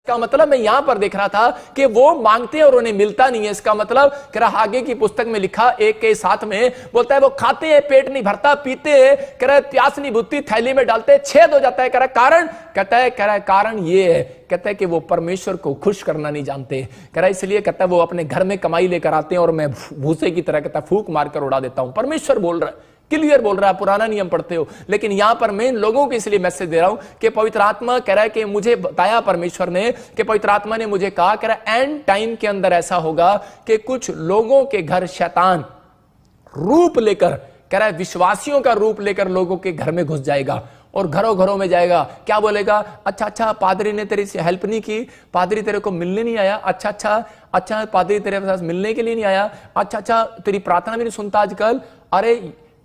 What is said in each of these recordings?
का मतलब मैं यहां पर देख रहा था कि वो मांगते हैं और उन्हें मिलता नहीं है। इसका मतलब कह रहा आगे की पुस्तक में लिखा 1:7 में बोलता है वो खाते हैं पेट नहीं भरता, पीते हैं कह रहा प्यास नहीं बुझती, थैली में डालते हैं छेद हो जाता है। कह रहा कारण कहता है कह रहा कारण ये है, कहता है कि वो परमेश्वर को खुश करना नहीं जानते। कह रहा इसलिए कहता है वो अपने घर में कमाई लेकर आते हैं और मैं भूसे की तरह कहता फूंक मारकर उड़ा देता हूं। परमेश्वर बोल रहा है, क्लियर बोल रहा है, पुराना नियम पढ़ते हो। लेकिन यहां पर मैं लोगों को इसलिए मैसेज दे रहा हूं कि पवित्र आत्मा कह रहा है कि मुझे बताया परमेश्वर ने कि पवित्र आत्मा ने मुझे कहा कह रहा है एंड टाइम के अंदर ऐसा होगा कि कुछ लोगों के घर शैतान रूप लेकर कह रहा है विश्वासियों का रूप लेकर लोगों के घर में घुस जाएगा और घरों घरों में जाएगा। क्या बोलेगा, अच्छा पादरी ने तेरी हेल्प नहीं की, पादरी तेरे को मिलने नहीं आया, अच्छा पादरी तेरे पास मिलने के लिए नहीं आया, अच्छा तेरी प्रार्थना भी नहीं सुनता आजकल, अरे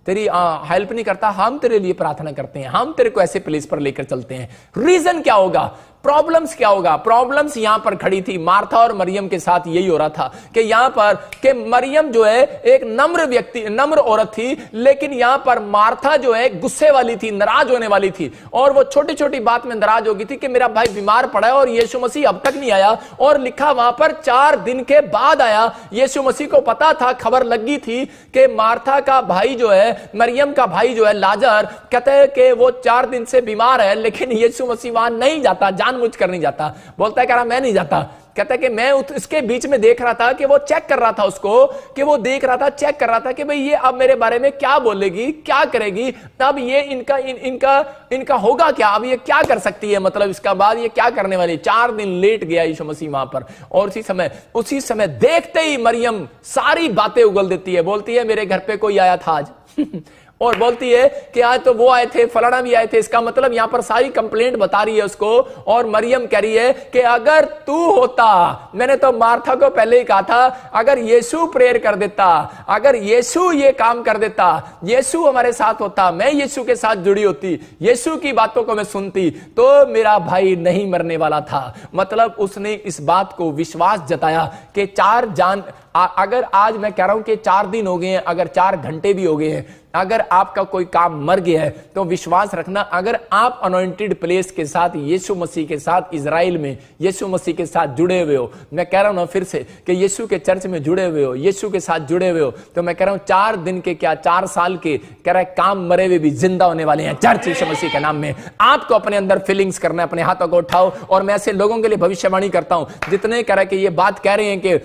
तेरी हेल्प नहीं करता, हम तेरे लिए प्रार्थना करते हैं, हम तेरे को ऐसे प्लेस पर लेकर चलते हैं। रीजन क्या होगा, प्रॉब्लम्स क्या होगा? प्रॉब्लम्स यहां पर खड़ी थी, मार्था और मरियम के साथ यही हो रहा था कि यहां पर कि मरियम जो है एक नम्र औरत थी, लेकिन यहां पर मार्था जो है गुस्से वाली थी, नाराज होने वाली थी, और वो छोटी छोटी बात में नाराज हो गई थी कि मेरा भाई बीमार पड़ा है और यीशु मसीह अब तक नहीं आया। और लिखा वहां पर 4 दिन के बाद आया। यीशु मसीह को पता था, खबर लगी थी कि मार्था का भाई जो है, मरियम का भाई जो है लाजर, कहते हैं कि वो 4 दिन से बीमार है, लेकिन यीशु मसीह वहां नहीं जाता, जानबूझ कर नहीं जाता। बोलता है कह रहा मैं नहीं जाता, कहता है कि मैं इसके बीच में देख रहा था कि वो चेक कर रहा था उसको, कि वो देख रहा था, चेक कर रहा था कि भाई ये अब मेरे बारे में क्या बोलेगी, क्या करेगी, तब ये इनका होगा क्या, अब ये क्या कर सकती है, मतलब इसका बाद ये क्या करने वाली। 4 दिन लेट गया यीशु मसीह वहां पर, और उसी समय देखते ही मरियम सारी बातें उगल देती है। बोलती है मेरे घर पे कोई आया था आज और बोलती है कि आज तो वो आए थे, फलाना भी आए थे। इसका मतलब यहां पर सारी कंप्लेंट बता रही है उसको, और मरियम कह रही है कि अगर तू होता, मैंने तो मार्था को पहले ही कहा था, अगर यीशु प्रेयर कर देता, अगर यीशु ये काम कर देता, यीशु हमारे साथ होता, मैं यीशु के साथ जुड़ी होती, यीशु की बातों को मैं सुनती, तो मेरा भाई नहीं मरने वाला था। मतलब उसने इस बात को विश्वास जताया कि अगर आज मैं कह रहा हूं कि 4 दिन हो गए हैं, अगर 4 घंटे भी हो गए हैं, अगर आपका कोई काम मर गया है, तो विश्वास रखना, अगर आप अनॉइंटेड प्लेस के साथ, यीशु मसीह के साथ, इजराइल में यीशु मसीह के साथ जुड़े हुए हो, मैं कह रहा हूं ना फिर से कि यीशु के चर्च में जुड़े हुए हो, यीशु के साथ जुड़े हुए हो, तो मैं कह रहा हूं 4 दिन के क्या 4 साल के कह रहा है काम मरे हुए भी जिंदा होने वाले हैं चर्च यीशु मसीह के नाम में। आपको अपने अंदर फीलिंग्स करना है, अपने हाथों को उठाओ, और मैं ऐसे लोगों के लिए भविष्यवाणी करता हूं जितने कह रहे कि ये बात कह रहे हैं कि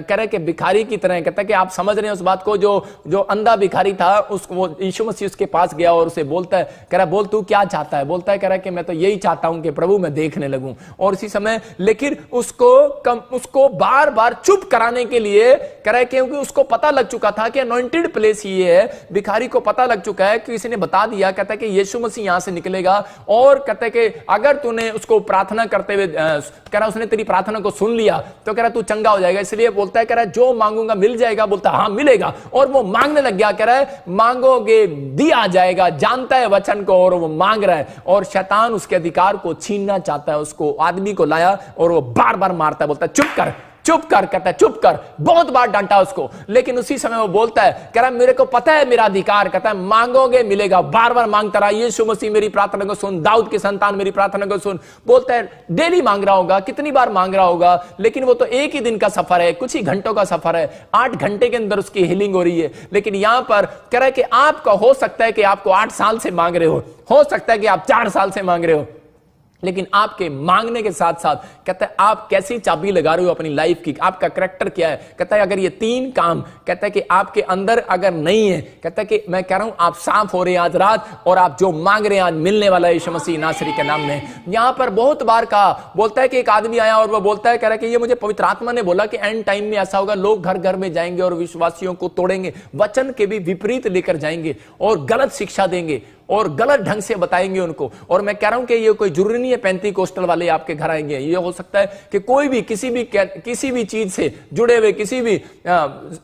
कह रहे कि भिखारी की तरह, कहता है कि आप समझ रहे हैं उस बात को, जो अंधा भिखारी था, उसको यीशु मसीह उसके पास गया और उसे बोलता है, कह रहा बोल तू क्या चाहता है, बोलता है कह रहा कि मैं तो यही चाहता हूं कि प्रभु मैं देखने लगूं। और इसी समय लेकिन उसको बार बार चुप कराने के लिए कह रहा है, क्योंकि उसको पता लग चुका था कि अनॉइंटेड प्लेस ये है, भिखारी को पता लग चुका है कि किसी ने बता दिया, कहता है कि यीशु मसीह यहां से निकलेगा, और कहता है कि अगर तूने उसको प्रार्थना करते हुए कह रहा उसने तेरी प्रार्थना को सुन लिया, तो कह रहा तू चंगा हो जाएगा। इसलिए बोलता है कह रहा जो मांगूंगा मिल जाएगा, बोलता हाँ मिलेगा, और वो मांगने लग गया। कह रहा है मांगोगे दिया जाएगा, जानता है वचन को, और वो मांग रहा है, और शैतान उसके अधिकार को छीनना चाहता है। उसको आदमी को लाया और वो बार बार मारता है, बोलता है चुप कर, कहता है चुप कर, बहुत बार डांटा उसको, लेकिन उसी समय वो बोलता है, कह रहा मेरे को पता है मेरा अधिकार, कहता है मांगोगे मिलेगा, बार बार मांगता रहा, यीशु मसीह मेरी प्रार्थना को सुन, दाऊद के संतान मेरी प्रार्थना को सुन। बोलता है डेली मांग रहा होगा, कितनी बार मांग रहा होगा, लेकिन वो तो एक ही दिन का सफर है, कुछ ही घंटों का सफर है, 8 घंटे के अंदर उसकी हीलिंग हो रही है। लेकिन यहां पर कह रहा है कि आपका हो सकता है कि आपको 8 साल से मांग रहे हो सकता है कि आप 4 साल से मांग रहे हो, लेकिन आपके मांगने के साथ साथ कहता है आप कैसी चाबी लगा रहे हो अपनी लाइफ की, आपका करैक्टर क्या है। कहता है अगर ये 3 काम कहता है कि आपके अंदर अगर नहीं है, कहता है कि मैं कह रहा हूं आप साफ हो रहे हैं आज रात, और आप जो मांग रहे हैं आज मिलने वाला है यीशु मसीह नासरी के नाम में। यहां पर बहुत बार कहा, बोलता है कि एक आदमी आया और वो बोलता है, कह रहा है कि ये मुझे पवित्र आत्मा ने बोला कि एंड टाइम में ऐसा होगा, लोग घर घर में जाएंगे और विश्वासियों को तोड़ेंगे, वचन के भी विपरीत लेकर जाएंगे और गलत शिक्षा देंगे और गलत ढंग से बताएंगे उनको। और मैं कह रहा हूं कि ये कोई जरूरी नहीं है पेंतीकोस्टल वाले आपके घर आएंगे, ये हो सकता है कि कोई भी किसी भी चीज से जुड़े हुए, किसी भी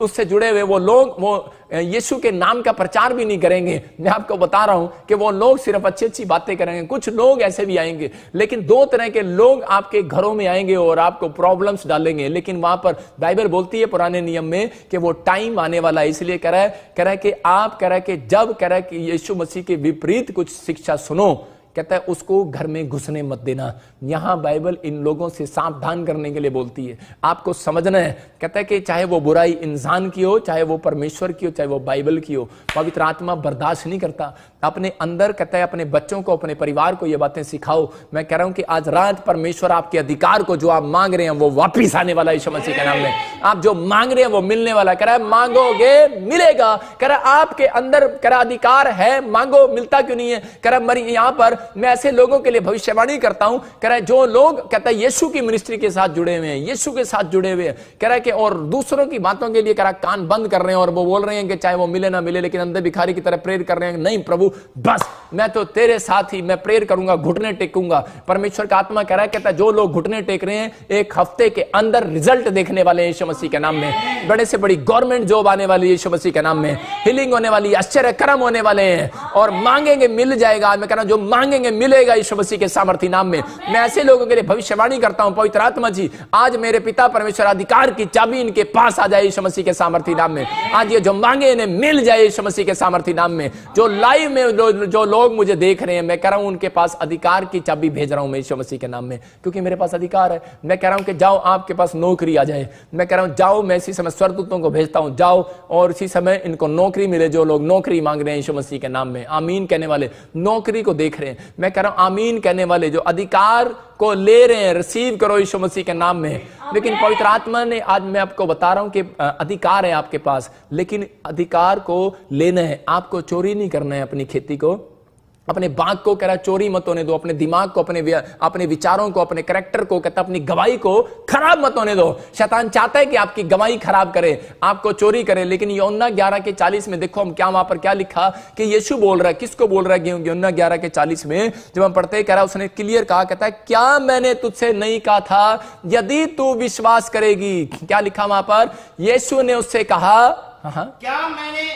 उससे जुड़े हुए वो लोग वो यीशु के नाम का प्रचार भी नहीं करेंगे। मैं आपको बता रहा हूं कि वो लोग सिर्फ अच्छी अच्छी बातें करेंगे। कुछ लोग ऐसे भी आएंगे, लेकिन 2 तरह के लोग आपके घरों में आएंगे और आपको प्रॉब्लम्स डालेंगे। लेकिन वहां पर बाइबल बोलती है पुराने नियम में कि वो टाइम आने वाला है। इसलिए कह रहा है कि आप कह रहा है कि जब कह रहा है कि यीशु मसीह के विपरीत कुछ शिक्षा सुनो, कहता है उसको घर में घुसने मत देना। यहां बाइबल इन लोगों से सावधान करने के लिए बोलती है, आपको समझना है। कहता है कि चाहे वो बुराई इंसान की हो, चाहे वो परमेश्वर की हो, चाहे वो बाइबल की हो, पवित्र आत्मा बर्दाश्त नहीं करता। अपने अंदर कहता है अपने बच्चों को, अपने परिवार को ये बातें सिखाओ। मैं कह रहा हूं कि आज रात परमेश्वर आपके अधिकार को जो आप मांग रहे हैं वो वापिस आने वाला है यीशु मसीह के नाम में। आप जो मांग रहे हैं वो मिलने वाला। कह रहा है मांगोगे मिलेगा। कह रहा है आपके अंदर कह रहा अधिकार है, मांगो। मिलता क्यों नहीं है? कह रहा मरी यहां पर मैं ऐसे लोगों के लिए भविष्यवाणी करता हूं, कह रहा है जो लोग कहता है यीशु की मिनिस्ट्री के साथ जुड़े हुए हैं, यीशु के साथ जुड़े हुए हैं, कह रहा है कि और दूसरों की बातों के लिए कह रहा कान बंद कर रहे हैं और वो बोल रहे हैं कि चाहे वो मिले ना मिले, लेकिन अंदर भिखारी की तरह प्रेयर कर रहे हैं, नहीं प्रभु बस मैं तो तेरे साथ ही मैं प्रेयर करूंगा, घुटने टेकूंगा। परमेश्वर का आत्मा कह रहा है, कहता है जो लोग घुटने टेक रहे हैं एक हफ्ते के अंदर रिजल्ट देखने वाले यीशु मसीह के नाम में। बड़े से बड़ी गवर्नमेंट जॉब आने वाली यीशु मसीह के नाम में, हीलिंग होने वाली, आश्चर्य कर्म होने वाले हैं और मांगेंगे मिल जाएगा। मैं कह रहा हूं जो मांगेंगे मिलेगा यीशु मसीह के सामर्थी नाम में। मैं ऐसे लोगों के लिए भविष्यवाणी करता हूं, पवित्र आत्मा जी आज मेरे पिता परमेश्वर अधिकार की चाबी इनके पास आ जाए यीशु मसीह के सामर्थी नाम में। आज ये जो मांगे इन्हें मिल जाए यीशु मसीह के सामर्थी नाम में। जो लाइव में जो लोग मुझे देख रहे हैं, मैं कह रहा हूं उनके पास अधिकार की चाबी भेज रहा हूं मैं यीशु मसीह के नाम में, क्योंकि मेरे पास अधिकार है। मैं कह रहा हूं कि जाओ आपके पास नौकरी आ जाए। मैं कह रहा हूं जाओ, मैं इसी समय स्वर्गदूतों को भेजता हूं, जाओ और इसी समय इनको नौकरी मिले। जो लोग नौकरी मांग रहे हैं यीशु मसीह के नाम में, आमीन कहने वाले, नौकरी को देख रहे हैं, मैं कह रहा हूं आमीन कहने वाले जो अधिकार को ले रहे हैं, रिसीव करो यीशु मसीह के नाम में। लेकिन पवित्र आत्मा ने आज मैं आपको बता रहा हूं कि अधिकार है आपके पास, लेकिन अधिकार को लेना है। आपको चोरी नहीं करना है, अपनी खेती को, अपने बाग को कह रहा चोरी मत होने दो, अपने दिमाग को, अपने विचारों को, अपने कैरेक्टर को, कहता अपनी गवाही को खराब मत होने दो। शैतान चाहता है कि आपकी गवाही खराब करे, आपको चोरी करे। लेकिन यूहन्ना 11:40 में देखो हम क्या वहां पर क्या लिखा कि यीशु बोल रहा है, किसको बोल रहा है? यूहन्ना 11:40 में जब हम पढ़ते कह रहा उसने क्लियर कहा, कहता है क्या मैंने तुझसे नहीं कहा था यदि तू विश्वास करेगी। क्या लिखा वहां पर? यीशु ने उससे कहा, क्या मैंने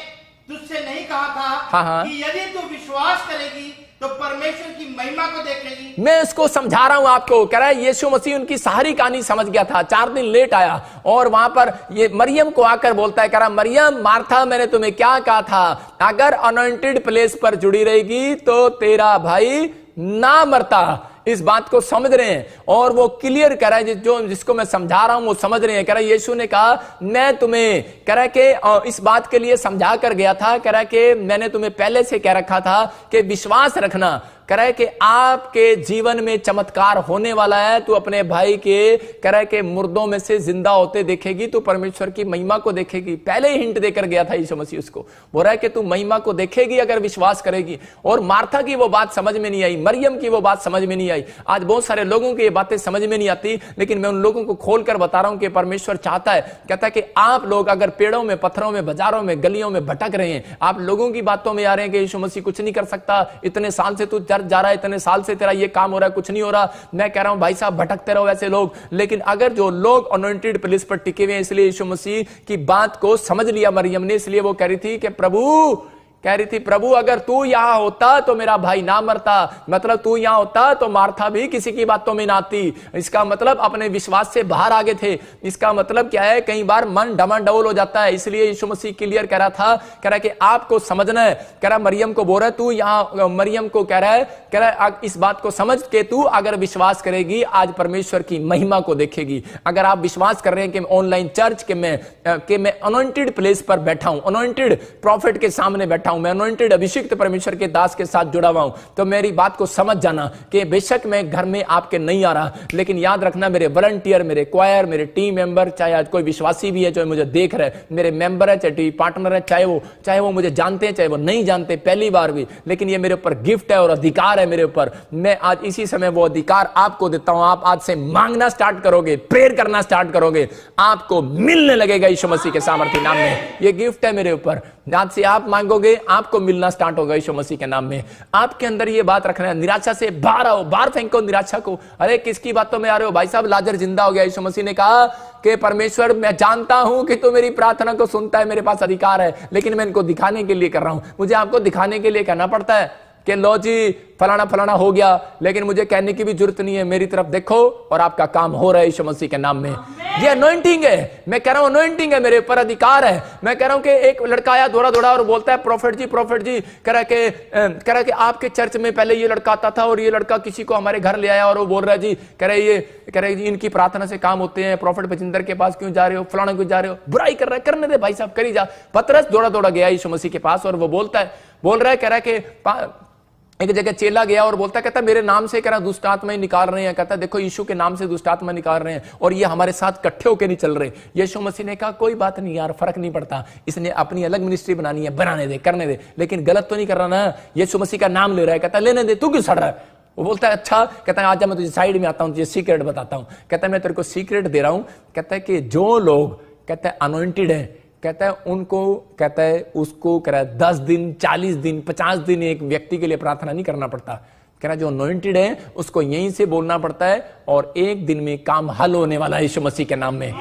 तुझसे नहीं कहा था कि यदि तू विश्वास करेगी तो परमेश्वर की महिमा को देखेगी। मैं इसको समझा रहा हूं आपको। कह रहा है यीशु मसीह उनकी सारी कहानी समझ गया था, 4 दिन लेट आया और वहां पर ये मरियम को आकर बोलता है, कह रहा मरियम मार्था मैंने तुम्हें क्या कहा था, अगर अनॉइंटेड प्लेस पर जुड़ी रहेगी तो तेरा भाई ना मरता। इस बात को समझ रहे हैं और वो क्लियर कर रहा है, जो जिसको मैं समझा रहा हूं वो समझ रहे हैं। कह रहा है यीशु ने कहा मैं तुम्हें, कह रहा है कि इस बात के लिए समझा कर गया था, कह रहा है कि मैंने तुम्हें पहले से कह रखा था कि विश्वास रखना। कह रहा है कि आपके जीवन में चमत्कार होने वाला है। तू अपने भाई के, कह रहा है कि मुर्दों में से जिंदा होते देखेगी, तू परमेश्वर की महिमा को देखेगी। पहले ही हिंट देकर गया था यीशु मसीह उसको, बोल रहा है कि तू महिमा को देखेगी अगर विश्वास करेगी। और मार्था की वो बात समझ में नहीं आई, मरियम की वो बात समझ में नहीं आई। आज बहुत सारे लोगों की ये बातें समझ में नहीं आती, लेकिन मैं उन लोगों को खोलकर बता रहा हूं कि परमेश्वर चाहता है, कहता है कि आप लोग अगर पेड़ों में, पत्थरों में, बाजारों में, गलियों में भटक रहे हैं, आप लोगों की बातों में आ रहे हैं कि यीशु मसीह कुछ नहीं कर सकता, इतने साल से तू जा रहा है, इतने साल से तेरा ये काम हो रहा है, कुछ नहीं हो रहा। मैं कह रहा हूं भाई साहब भटकते रहो ऐसे लोग। लेकिन अगर जो लोग अनॉइंटेड प्लेस पर टिके हुए हैं, इसलिए यीशु मसीह की बात को समझ लिया मरियम ने, इसलिए वो कह रही थी कि प्रभु अगर तू यहां होता तो मेरा भाई ना मरता। मतलब तू यहां होता तो मार्था भी किसी की बातों में ना आती। इसका मतलब अपने विश्वास से बाहर आ गए थे। इसका मतलब क्या है, कई बार मन डमाडोल हो जाता है। इसलिए यीशु मसीह क्लियर कह रहा था, कह रहा कि आपको समझना है। कह रहा मरियम को बोल रहा है तू यहां, मरियम को कह रहा है इस बात को समझ के तू अगर विश्वास करेगी आज परमेश्वर की महिमा को देखेगी। अगर आप विश्वास कर रहे हैं कि ऑनलाइन चर्च के मैं अनॉइंटेड प्लेस पर बैठा हूं, अनॉइंटेड प्रॉफिट के सामने बैठा हूं, मैं अनॉइंटेड अभिषिक्त परमेश्वर के दास के साथ जुड़ा हुआ हूं, तो मेरी बात को समझ जाना कि बेशक मैं घर में आपके नहीं आ रहा, लेकिन याद रखना मेरे वॉलंटियर, मेरे क्वायर, मेरे टीम मेंबर, चाहे आज कोई विश्वासी भी है जो मुझे देख रहे हैं, मेरे मेंबर है, चाहे टीवी पार्टनर है, चाहे वो मुझे जानते हैं, चाहे वो नहीं जानते पहली बार भी, लेकिन ये मेरे ऊपर गिफ्ट है और अधिकार है मेरे ऊपर। मैं आज इसी समय वो अधिकार आपको देता हूं। आप आज से मांगना स्टार्ट करोगे, प्रेयर करना स्टार्ट करोगे, आपको मिलने लगेगा यीशु मसीह के सामर्थ्य नाम में। ये गिफ्ट है मेरे ऊपर। आज से आप मांगोगे, आपको मिलना स्टार्ट होगा यीशु मसीह के नाम में। आपके अंदर ये बात रखना है, निराशा से बाहर आओ, बाहर फेंको निराशा को। अरे किसकी बातों में आ रहे हो भाई साहब, लाजर जिंदा हो गया। यीशु मसीह ने कहा कि परमेश्वर मैं जानता हूं कि तू मेरी प्रार्थना को सुनता है, मेरे पास अधिकार है, लेकिन मैं इनको दिखाने के लिए कर रहा हूं। मुझे आपको दिखाने के लिए कहना पड़ता है कि लो जी फलाना फलाना हो गया, लेकिन मुझे कहने की भी जरूरत नहीं है, मेरी तरफ देखो और आपका काम हो रहा है यीशु मसीह के नाम में। ये अनॉइंटिंग है, मैं कह रहा हूं अनॉइंटिंग है, मेरे ऊपर अधिकार है। मैं कह रहा हूं कि एक लड़का आया दौड़ा दौड़ा और बोलता है प्रॉफिट जी कह रहा है कि आपके चर्च में पहले ये लड़का आता था और ये लड़का किसी को हमारे घर ले आया और वो बोल रहा है जी, कह रहे जी इनकी प्रार्थना से काम होते हैं, प्रॉफिट बजिंदर के पास क्यों जा रहे हो, फलाना क्यों जा रहे हो, बुराई कर रहा है, करने दे भाई साहब, करी जा। पतरस दौड़ा दौड़ा गया यीशु मसीह के पास और वो बोल रहा है, कह रहा है कि एक जगह चेला गया और बोलता, कहता मेरे नाम से कह रहा दुष्ट आत्मा निकाल रहे हैं, कहता देखो यीशु के नाम से दुष्ट आत्मा निकाल रहे हैं और ये हमारे साथ इकट्ठे होकर नहीं चल रहे। यीशु मसीह ने कहा कोई बात नहीं यार, फर्क नहीं पड़ता, इसने अपनी अलग मिनिस्ट्री बनानी है, बनाने दे, करने दे, लेकिन गलत तो नहीं कर रहा ना, यीशु मसीह का नाम ले रहा है। कहता लेने दे, तू क्यों सड़ रहा है। वो बोलता है अच्छा, कहता है आजा मैं तुझे साइड में आता हूं, तुझे सीक्रेट बताता हूं। कहता है मैं तेरे को सीक्रेट दे रहा हूं, कहता है कि जो लोग कहता है अनॉइंटेड है, कहता है उनको, कहता है उसको कह रहा है 10 दिन 40 दिन 50 दिन एक व्यक्ति के लिए प्रार्थना नहीं करना पड़ता। कह रहा है जो अनॉइंटेड है उसको यहीं से बोलना पड़ता है और एक दिन में काम हल होने वाला है यीशु मसीह के नाम में।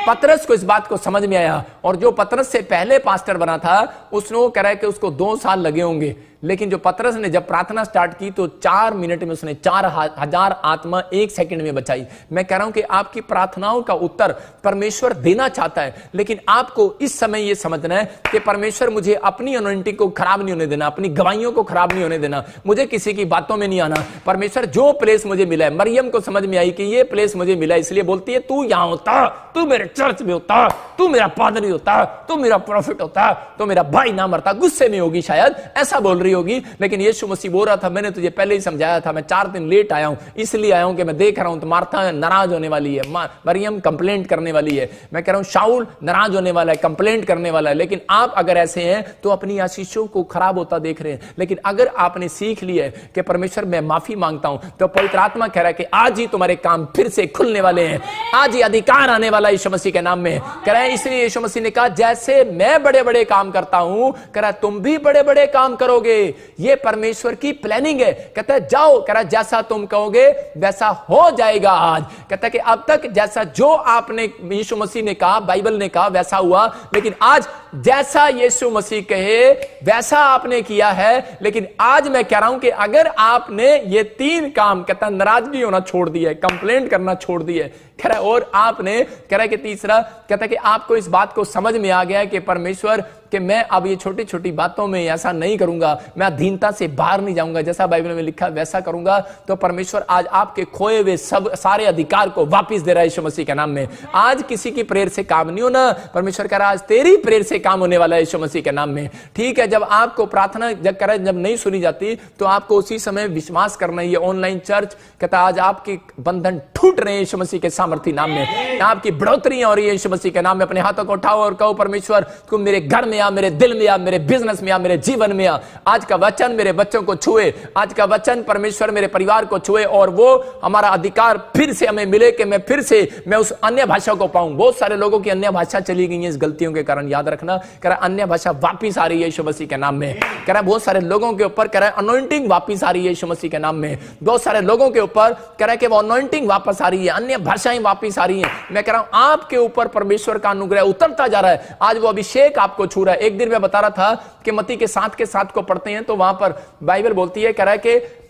पतरस को इस बात को समझ में आया और जो पतरस से पहले पास्टर बना था उसने कह रहा है कि उसको 2 साल लगे होंगे, लेकिन जो पतरस ने जब प्रार्थना स्टार्ट की तो 4 मिनट में उसने 4000 आत्मा 1 सेकंड में बचाई। मैं कह रहा हूं कि आपकी प्रार्थनाओं का उत्तर परमेश्वर देना चाहता है, लेकिन आपको इस समय यह समझना है कि परमेश्वर मुझे अपनी अनॉइंटिंग को खराब नहीं होने देना, अपनी गवाहियों को खराब नहीं होने देना, मुझे किसी की बातों में नहीं आना। परमेश्वर जो प्लेस मुझे मिला है, मरियम को समझ में आई कि ये प्लेस मुझे मिला, इसलिए बोलती है तू यहां होता, तू मेरे चर्च में होता, तू मेरा पादरी होता, तू मेरा प्रॉफिट होता, तो मेरा भाई ना मरता। गुस्से में होगी शायद, ऐसा बोल रही होगी, लेकिन यीशु मसीह बोल रहा था मैंने तुझे पहले ही समझाया था, मैं 4 दिन लेट आया हूं, इसलिए आया हूं कि मैं देख रहा हूं तो मार्था नाराज होने वाली है, मरियम कंप्लेंट करने वाली है, मैं कह रहा हूं शाऊल नाराज होने वाला है, कंप्लेंट करने वाला है। लेकिन आप अगर ऐसे हैं तो अपनी आशीषों को खराब होता देख रहे हैं। लेकिन अगर आपने सीख लिया है कि परमेश्वर मैं माफी मांगता हूं, तो पवित्र आत्मा कह रहा है कि आज ही तुम्हारे काम फिर से खुलने वाले हैं, आज ही अधिकार आने वाला यीशु मसीह के नाम में। कह रहा है इसलिए यीशु मसीह ने कहा जैसे मैं बड़े बड़े काम करता हूं, कह रहा तुम भी बड़े बड़े काम करोगे। ये परमेश्वर की प्लानिंग है। कहता है जाओ, कह रहा जैसा तुम कहोगे वैसा हो जाएगा आज। कहता है कि अब तक जैसा जो आपने यीशु मसीह ने कहा, बाइबल ने कहा वैसा हुआ, लेकिन आज जैसा यीशु मसीह कहे वैसा आपने किया है। लेकिन आज मैं कह रहा हूं कि अगर आपने ये 3 काम, कहता नाराजगी होना छोड़ दिया है, कंप्लेंट करना छोड़ दिया है, कह रहा है और आपने, कह रहा है कि तीसरा, कहता है कि आपको इस बात को समझ में आ गया है कि परमेश्वर कि मैं अब ये छोटी छोटी बातों में ऐसा नहीं करूंगा, मैं अधीनता से बाहर नहीं जाऊंगा, जैसा बाइबल में लिखा वैसा करूंगा, तो परमेश्वर आज आपके खोए हुए सब सारे अधिकार को वापस दे रहा है यीशु मसीह के नाम में। आज किसी की प्रेयर से काम नहीं होना, परमेश्वर कह रहा है आज तेरी प्रेयर से काम होने वाला है यीशु मसीह के नाम में। ठीक है, जब आपको प्रार्थना जब नहीं सुनी जाती तो आपको उसी समय विश्वास करना है। ये ऑनलाइन चर्च कहता आज आपके बंधन टूट रहे हैं यीशु मसीह के सामर्थ्य नाम में, आपकी बढ़ोतरियां हो रही है यीशु मसीह के नाम में। अपने हाथों को उठाओ और कहो परमेश्वर तुम मेरे घर में आ, मेरे दिल में आ, मेरे बिजनेस में आ, मेरे जीवन में आ। आज का वचन मेरे बच्चों को छुए, आज का वचन परमेश्वर मेरे परिवार को छुए और वो हमारा अधिकार फिर से हमें मिले कि मैं फिर से मैं उस अन्य भाषा को पाऊं। बहुत सारे लोगों की अन्य भाषा चली गई है इस गलतियों के कारण, याद रखना। कह रहा अन्य भाषा वापिस आ रही है यीशु मसीह के नाम में। कह रहा बहुत सारे लोगों के ऊपर कह रहा है अनॉइंटिंग वापिस आ रही है यीशु मसीह के नाम में। बहुत सारे लोगों के ऊपर कह रहा है कि वो अनॉइंटिंग वापस आ रही है, अन्य भाषाएं वापिस आ रही हैं। मैं कह रहा हूं आपके ऊपर परमेश्वर का अनुग्रह उतरता जा रहा है, आज वो अभिषेक आपको छू रहा है। एक दिन मैं बता रहा था कि मत्ती के 7 को पढ़ते हैं तो वहां पर बाइबल बोलती है, कह रहा है कि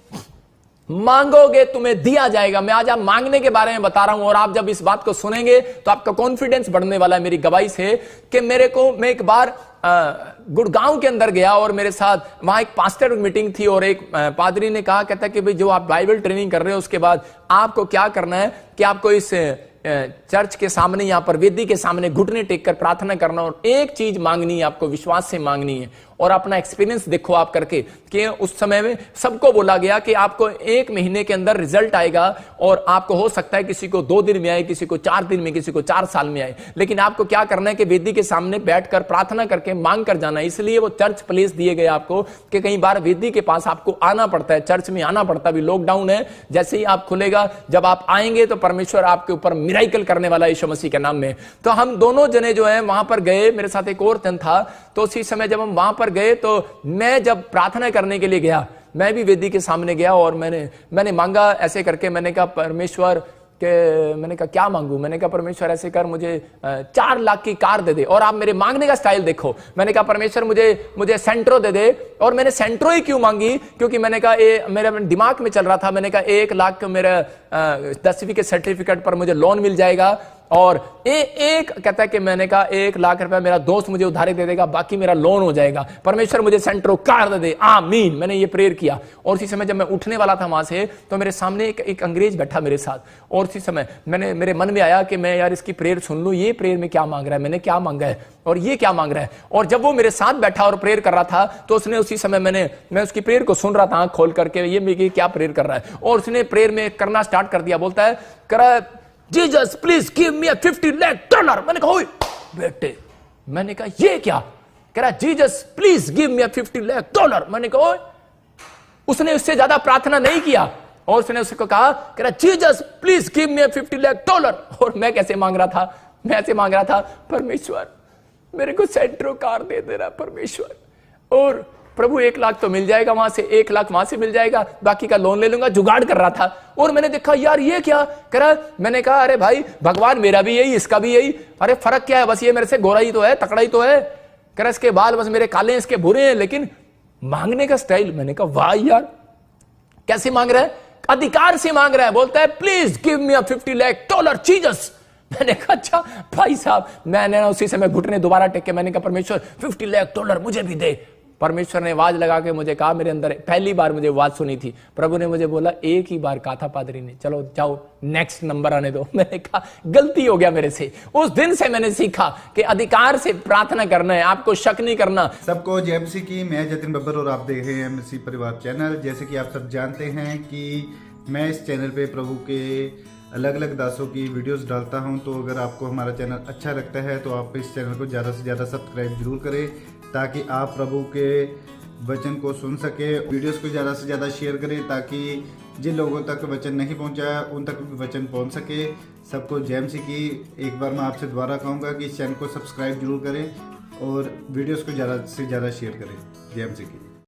मांगोगे तुम्हें दिया जाएगा। मैं आज आप मांगने के बारे में बता रहा हूं और आप जब इस बात को सुनेंगे तो आपका कॉन्फिडेंस बढ़ने वाला है। मेरी गवाही से कि मैं एक बार गुड़गांव के अंदर गया और मेरे साथ वहां एक पास्टर मीटिंग थी और एक पादरी ने कहा, कहता कि भाई जो आप बाइबल ट्रेनिंग कर रहे हो उसके बाद आपको क्या करना है कि आपको इस चर्च के सामने, यहां पर वेदी के सामने घुटने टेक कर प्रार्थना करना और एक चीज मांगनी है, आपको विश्वास से मांगनी है। और अपना एक्सपीरियंस देखो आप करके कि उस समय में सबको बोला गया कि आपको 1 महीने के अंदर रिजल्ट आएगा और आपको हो सकता है किसी को 2 दिन में आए, किसी को 4 दिन में, किसी को 4 साल में आए। लेकिन आपको क्या करना है कि वेदी के सामने बैठकर प्रार्थना करके मांग कर जाना है। इसलिए वो चर्च प्लेस दिए गए आपको कि कई बार वेदी के पास आपको आना पड़ता है, चर्च में आना पड़ता है। अभी लॉकडाउन है, जैसे ही आप खुलेगा जब आप आएंगे तो परमेश्वर आपके ऊपर मिराइकल करने वाला है यीशु मसीह के नाम में। तो हम दोनों जने जो है वहां पर गए, मेरे साथ एक और जन था। तो उसी समय जब हम वहां पर गए तो मैं जब प्रार्थना करने के लिए गया, मैं भी वेदी के सामने गया और मैंने मांगा ऐसे करके, मैंने कहा परमेश्वर कि मैंने कहा क्या मांगू? मैंने कहा परमेश्वर ऐसे कर, मुझे 4 लाख की कार दे दे। और आप मेरे मांगने का स्टाइल देखो, मैंने कहा परमेश्वर मुझे सेंट्रो दे दे। और मैंने सेंट्रो ही क्यों मांगी? क्योंकि मैंने कहा मेरे दिमाग में चल रहा था, मैंने कहा 1 लाख मेरा 10वीं के सर्टिफिकेट पर मुझे लोन मिल जाएगा। और एक कहता है कि मैंने कहा 1 लाख रुपया मेरा दोस्त मुझे उधारी दे देगा, बाकी मेरा लोन हो जाएगा। परमेश्वर मुझे सेंट्रो कार दे दे, आमीन। मैंने ये प्रेयर किया। और उसी समय जब मैं उठने वाला था वहां से, तो मेरे सामने एक अंग्रेज बैठा मेरे साथ। और उसी समय मेरे मन में आया कि मैं यार इसकी प्रेयर सुन लूं, ये प्रेयर में क्या मांग रहा है, मैंने क्या मांगा है और ये क्या मांग रहा है। और जब वो मेरे साथ बैठा और प्रेयर कर रहा था, तो उसने उसी समय मैं उसकी प्रेयर को सुन रहा था आंख खोल करके, ये मेरी क्या प्रेयर कर रहा है। और उसने प्रेयर में करना स्टार्ट कर दिया। बोलता है करा, Jesus please give me $50 lakh. मैंने कहा ओए बेटे, मैंने कहा ये क्या? कह रहा Jesus please give me $50 lakh. मैंने कहा ओए, उसने उससे ज्यादा प्रार्थना नहीं किया। और उसने उसको कहा कह रहा Jesus please give me $50 lakh. और मैं कैसे मांग रहा था? मैं ऐसे मांग रहा था, परमेश्वर मेरे को सेंट्रो कार दे दे रहा परमेश्वर, और प्रभु 1 लाख तो मिल जाएगा वहां से, 1 लाख वहां से मिल जाएगा, बाकी का लोन ले लूंगा, जुगाड़ कर रहा था। और मैंने देखा यार ये क्या कर रहा। मैंने कहा अरे भाई भगवान मेरा भी यही, इसका भी यही, अरे फर्क क्या है? बस ये मेरे से गोरा ही तो है, तकड़ा ही तो है। कह रहा इसके बाल बस मेरे काले हैं, इसके भूरे हैं, लेकिन मांगने का स्टाइल। मैंने कहा वाह यार, कैसे मांग रहा है? अधिकार से मांग रहा है। बोलता है please give me $50 lakh Jesus. मैंने कहा अच्छा भाई साहब। मैंने उसी समय घुटने दोबारा टेक के मैंने कहा परमेश्वर $50 लाख मुझे भी दे। परमेश्वर ने आवाज लगा के मुझे कहा, मेरे अंदर पहली बार मुझे आवाज सुनी थी, प्रभु ने मुझे बोला एक ही बार कहा था पादरी ने, चलो जाओ नेक्स्ट नंबर आने दो। मैंने कहा गलती हो गया मेरे से। उस दिन से मैंने सीखा कि अधिकार से प्रार्थना करना है, आपको शक नहीं करना। सबको जय मसीह की। मैं जतिन बब्बर और आप देख रहे हैं मसीह परिवार चैनल। जैसे कि आप सब जानते हैं कि मैं इस चैनल पे प्रभु के अलग अलग दासों की वीडियोस डालता हूं, तो अगर आपको हमारा चैनल अच्छा लगता है तो आप इस चैनल को ज़्यादा से ज़्यादा सब्सक्राइब जरूर करें, ताकि आप प्रभु के वचन को सुन सके। वीडियोस को ज़्यादा से ज़्यादा शेयर करें, ताकि जिन लोगों तक वचन नहीं पहुंचा उन तक भी वचन पहुंच सके। सबको जय मसीह की। एक बार मैं आपसे दोबारा कहूँगा कि इस चैनल को सब्सक्राइब जरूर करें और वीडियोस को ज़्यादा से ज़्यादा शेयर करें। जय मसीह की।